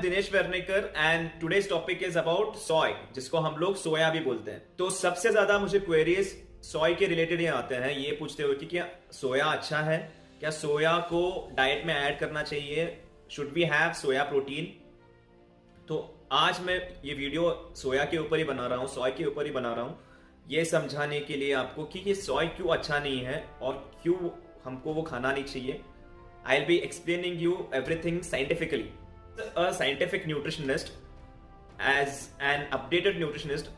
Dinesh Varnekar and today's topic is about soy, जिसको हम लोग सोया भी बोलते हैं। तो सबसे ज्यादा मुझे क्वेरीज सोय के रिलेटेड ये आते हैं, ये पूछते हुए कि क्या सोया अच्छा है, क्या सोया को डाइट में ऐड करना चाहिए, should we have soya protein. तो आज मैं ये वीडियो सोया के ऊपर ही बना रहा हूँ, सोय के ऊपर ही बना रहा हूँ, ये समझाने के लिए आपको कि ये सोय क्यों अच्छा नहीं है और क्यों हमको वो खाना नहीं चाहिए। I'll be explaining you everything scientifically. A scientific nutritionist, as an updated nutritionist,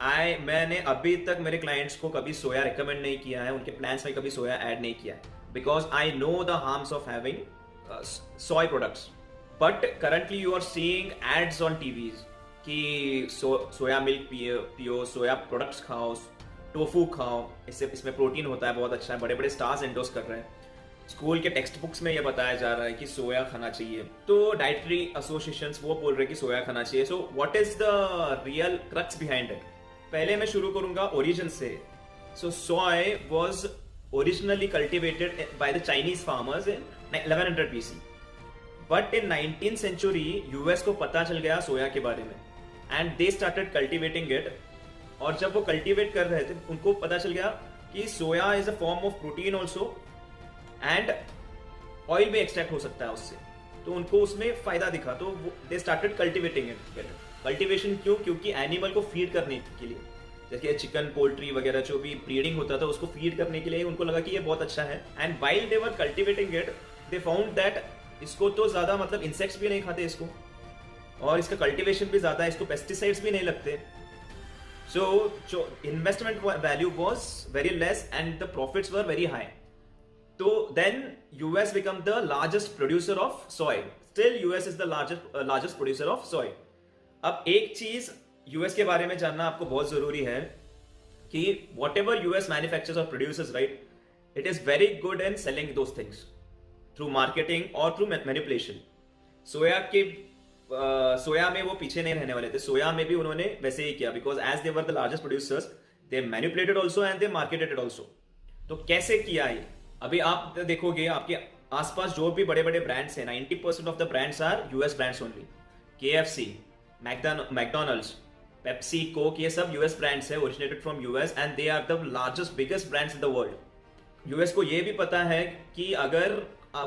मैंने अभी तक मेरे क्लाइंट्स को कभी सोया रिकमेंड नहीं किया है, उनके प्लान्स में कभी सोया ऐड नहीं किया है, because I know the harms of having soy products. But currently you are seeing ads on TVs कि सोया मिल्क पियो, सोया प्रोडक्ट्स खाओ, टोफू खाओ, इसमें प्रोटीन होता है, बहुत अच्छा है, बड़े बड़े स्टार्स एंडोर्स कर रहे हैं। स्कूल के टेक्स्ट बुक्स में ये बताया जा रहा है कि सोया खाना चाहिए, तो डाइटरी एसोसिएशंस वो बोल रहे हैं कि सोया खाना चाहिए। So what is the real crux behind it. पहले मैं शुरू करूंगा ओरिजिन से। So soy was originally cultivated by the Chinese farmers in 1100 BC, but in 19th century US को पता चल गया सोया के बारे में and they started cultivating it. और जब वो कल्टिवेट कर रहे थे उनको पता चल गया कि soya is a form of protein also and oil भी एक्सट्रैक्ट हो सकता है उससे, तो उनको उसमें फायदा दिखा, तो दे स्टार्टेड कल्टिवेटिंग इट। कल्टिवेशन क्यों? क्योंकि एनिमल को फीड करने के लिए, जैसे चिकन, पोल्ट्री वगैरह जो भी ब्रीडिंग होता था उसको फीड करने के लिए उनको लगा कि ये बहुत अच्छा है। And while they were cultivating it they found that इसको तो ज्यादा मतलब इंसेक्ट्स भी नहीं खाते इसको, और इसका कल्टिवेशन भी ज्यादा है, इसको पेस्टिसाइड्स भी नहीं लगते। सो जो investment value was very less and the profits were very high. तो then US become the largest producer of soy. Still US is the largest producer of soy. अब एक चीज US के बारे में जानना आपको बहुत जरूरी है कि whatever US manufactures or produces, right, it is very good in selling those things through marketing or through manipulation. सोया में वो पीछे नहीं रहने वाले थे, सोया में भी उन्होंने वैसे ही किया, because as they were the largest producers, they manipulated also and they marketed it also. तो कैसे किया ये? अभी आप देखोगे आपके आसपास जो भी बड़े बड़े ब्रांड्स हैं, 90% of the brands are US brands only. KFC, McDonald's, Pepsi, Coke, ये सब यूएस ब्रांड्स है, originated from US and they are the largest biggest brands in the world. US को ये भी पता है कि अगर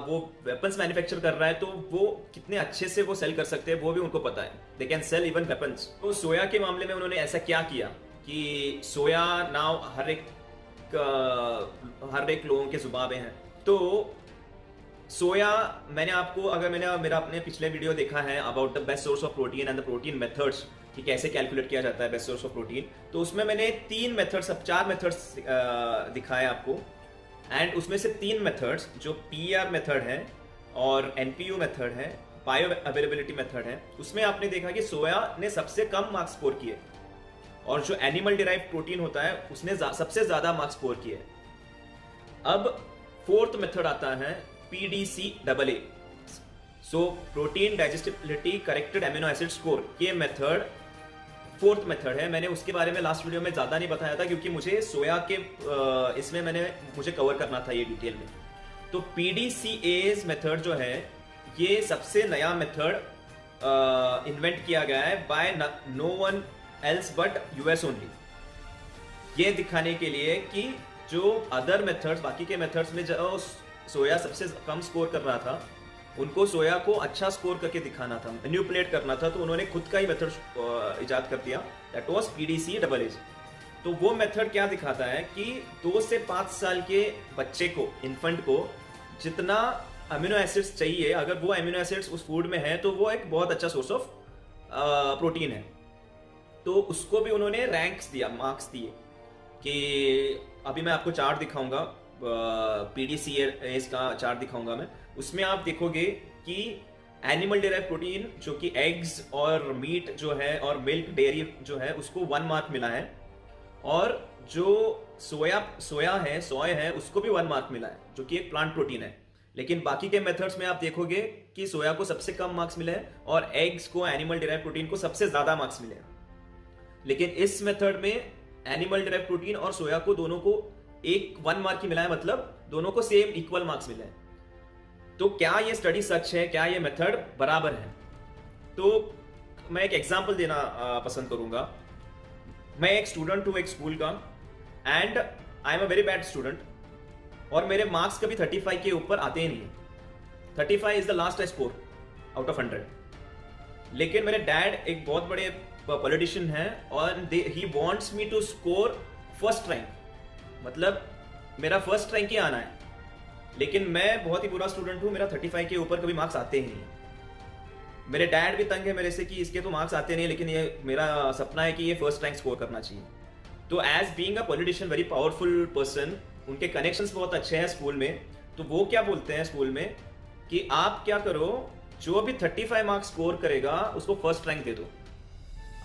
वो वेपन्स मैन्युफैक्चर कर रहा है तो वो कितने अच्छे से वो सेल कर सकते हैं, वो भी उनको पता है, they can sell even weapons. तो सोया के मामले में उन्होंने ऐसा क्या किया कि सोया नाउ हर एक लोगों के जुबान हैं। तो सोया मैंने आपको, अगर मैंने मेरा अपने पिछले वीडियो देखा है about the best source of protein and the protein methods कि कैसे कैलकुलेट किया जाता है बेस्ट सोर्स ऑफ प्रोटीन, तो उसमें मैंने 4 मेथड्स दिखाए आपको। एंड उसमें से 3 मेथड्स जो PER मेथड है और NPU मेथड है, बायो अवेलेबिलिटी मेथड है, उसमें आपने देखा कि सोया ने सबसे कम मार्क्स स्कोर किए और जो एनिमल डिराइव्ड प्रोटीन होता है उसने सबसे ज्यादा मार्क्स स्कोर किए। अब 4th मेथड आता है PDCAA, so protein digestibility corrected amino acid score. ये मेथड 4th मेथड है। मैंने उसके बारे में लास्ट वीडियो में ज्यादा नहीं बताया था क्योंकि मुझे सोया के इसमें मुझे कवर करना था ये डिटेल में। तो PDCA's मेथड जो है ये सबसे नया मेथड इन्वेंट किया गया है by no one else but US only, ये दिखाने के लिए कि जो अदर मेथड्स, बाकी के मेथड्स में जो सोया सबसे कम स्कोर कर रहा था उनको सोया को अच्छा स्कोर करके दिखाना था, मैनिपुलेट करना था, तो उन्होंने खुद का ही मेथड इजाद कर दिया, दैट वाज PDCAA। तो वो मेथड क्या दिखाता है कि 2 से 5 साल के बच्चे को, इन्फेंट को जितना अमीनो एसिड्स चाहिए, अगर वो अमीनो एसिड्स उस फूड में है तो वो एक बहुत अच्छा सोर्स ऑफ प्रोटीन है। तो उसको भी उन्होंने रैंक्स दिया, मार्क्स दिए कि अभी मैं आपको चार्ट दिखाऊंगा, PDCA's का चार्ट दिखाऊंगा मैं। उसमें आप देखोगे कि एनिमल डिराइव प्रोटीन जो कि एग्स और मीट जो है और मिल्क डेयरी जो है उसको 1 मार्क मिला है, और जो सोया है उसको भी 1 मार्क मिला है जो कि एक प्लांट प्रोटीन है। लेकिन बाकी के मेथड्स में आप देखोगे कि सोया को सबसे कम मार्क्स मिले हैं और एग्स को, एनिमल डिराइव प्रोटीन को सबसे ज्यादा मार्क्स मिले हैं। लेकिन इस मेथड में एनिमल डिराइव प्रोटीन और सोया को दोनों को 1 मार्क ही मिला है, मतलब दोनों को सेम इक्वल मार्क्स मिले हैं। तो क्या ये स्टडी सच है, क्या ये मेथड बराबर है? तो मैं एक एग्जांपल देना पसंद करूंगा। मैं एक स्टूडेंट हूँ एक स्कूल का, and I am a very bad student, और मेरे मार्क्स कभी 35 के ऊपर आते ही नहीं है। 35 is the last I score out of 100। लेकिन मेरे डैड एक बहुत बड़े पॉलिटिशियन हैं, और he wants me to score first rank, मतलब मेरा फर्स्ट रैंक ही आना है। लेकिन मैं बहुत ही बुरा स्टूडेंट हूं, मेरा 35 के ऊपर कभी मार्क्स आते ही नहीं। मेरे डैड भी तंग है मेरे से कि इसके तो मार्क्स आते नहीं, लेकिन ये मेरा सपना है कि ये फर्स्ट रैंक स्कोर करना चाहिए। तो as being a politician, very powerful person, उनके कनेक्शंस बहुत अच्छे हैं स्कूल में, तो वो क्या बोलते हैं स्कूल में कि आप क्या करो, जो भी 35 मार्क्स स्कोर करेगा उसको फर्स्ट रैंक दे दो।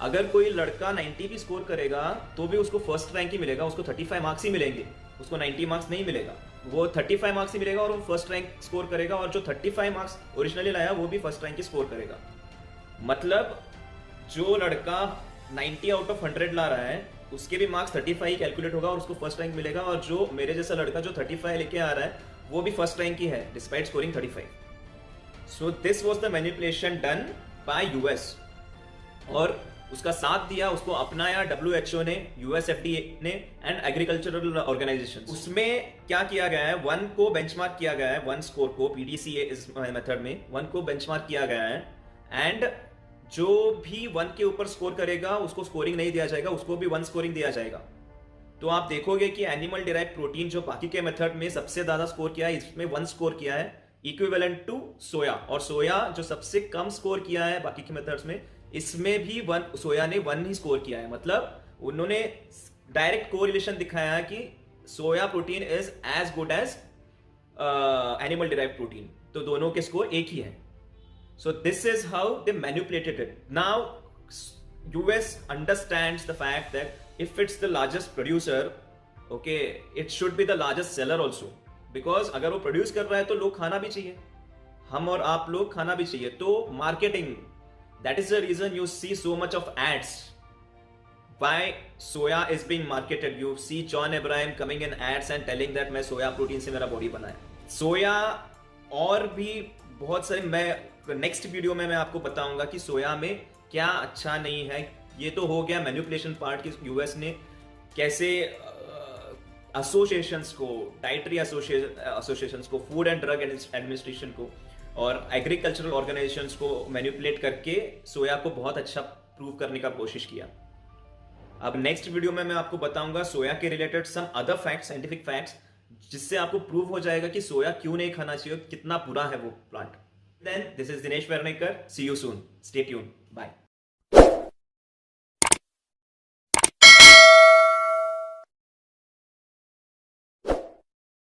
अगर कोई लड़का 90 भी स्कोर करेगा तो भी उसको फर्स्ट रैंक ही मिलेगा, उसको 35 मार्क्स ही मिलेंगे, उसको 90 मार्क्स नहीं मिलेगा। वो 35 मार्क्स ही मिलेगा और वो फर्स्ट रैंक स्कोर करेगा, और जो 35 मार्क्स ओरिजिनली लाया वो भी फर्स्ट रैंक ही स्कोर करेगा। मतलब जो लड़का 90 आउट ऑफ 100 ला रहा है उसके भी मार्क्स 35 कैलकुलेट होगा और उसको फर्स्ट रैंक मिलेगा, और जो मेरे जैसा लड़का जो 35 लेके आ रहा है वो भी फर्स्ट रैंक ही है despite scoring 35। So this was the manipulation done by US, और उसका साथ दिया, उसको अपनाया WHO ने, यूएस FDA ने, एंड एग्रीकल्चरल ऑर्गेनाइजेशन। उसमें क्या किया गया है, 1 को बेंचमार्क किया गया है, 1 स्कोर को PDCA इस मेथड में 1 को बेंचमार्क किया गया है, एंड जो भी 1 के ऊपर स्कोर करेगा उसको स्कोरिंग नहीं दिया जाएगा, उसको भी 1 स्कोरिंग दिया जाएगा। तो आप देखोगे कि एनिमल डिराइव प्रोटीन जो बाकी के मेथड में सबसे ज्यादा स्कोर किया है, इसमें 1 स्कोर किया है, इक्विवेलेंट टू सोया। और सोया जो सबसे कम स्कोर किया है बाकी के मेथड्स में, इसमें भी 1, सोया ने 1 ही स्कोर किया है। मतलब उन्होंने डायरेक्ट कोरिलेशन दिखाया है कि soya protein is as good as animal derive protein, तो दोनों के स्कोर एक ही है। So this is how they manipulated it. Now US understands the fact that if it's the largest producer, okay, it should be the largest seller also. Because अगर वो produce कर रहा है तो लोग खाना भी चाहिए, हम और आप लोग खाना भी चाहिए। तो marketing, that is the reason you see so much of ads. Why soya is being marketed? You see John Abraham coming in ads and telling that मैं सोया प्रोटीन से मेरा बॉडी बना है। सोया और भी बहुत सारे, मैं नेक्स्ट वीडियो में मैं आपको बताऊंगा कि सोया में क्या अच्छा नहीं है। ये तो हो गया मैनिपुलेशन पार्ट की यूएस ने कैसे एसोसिएशंस को, डाइटरी एसोसिएशंस को, फूड एंड ड्रग एडमिनिस्ट्रेशन को और एग्रीकल्चरल ऑर्गेनाइजेशंस को मैनिपुलेट करके सोया को बहुत अच्छा प्रूव करने का कोशिश किया। अब नेक्स्ट वीडियो में मैं आपको बताऊंगा सोया के related some other facts, scientific facts, जिससे आपको प्रूव हो जाएगा कि सोया क्यों नहीं खाना चाहिए, कितना बुरा है वो plant. Then this is Dinesh Varnekar, see you soon, stay tune, bye.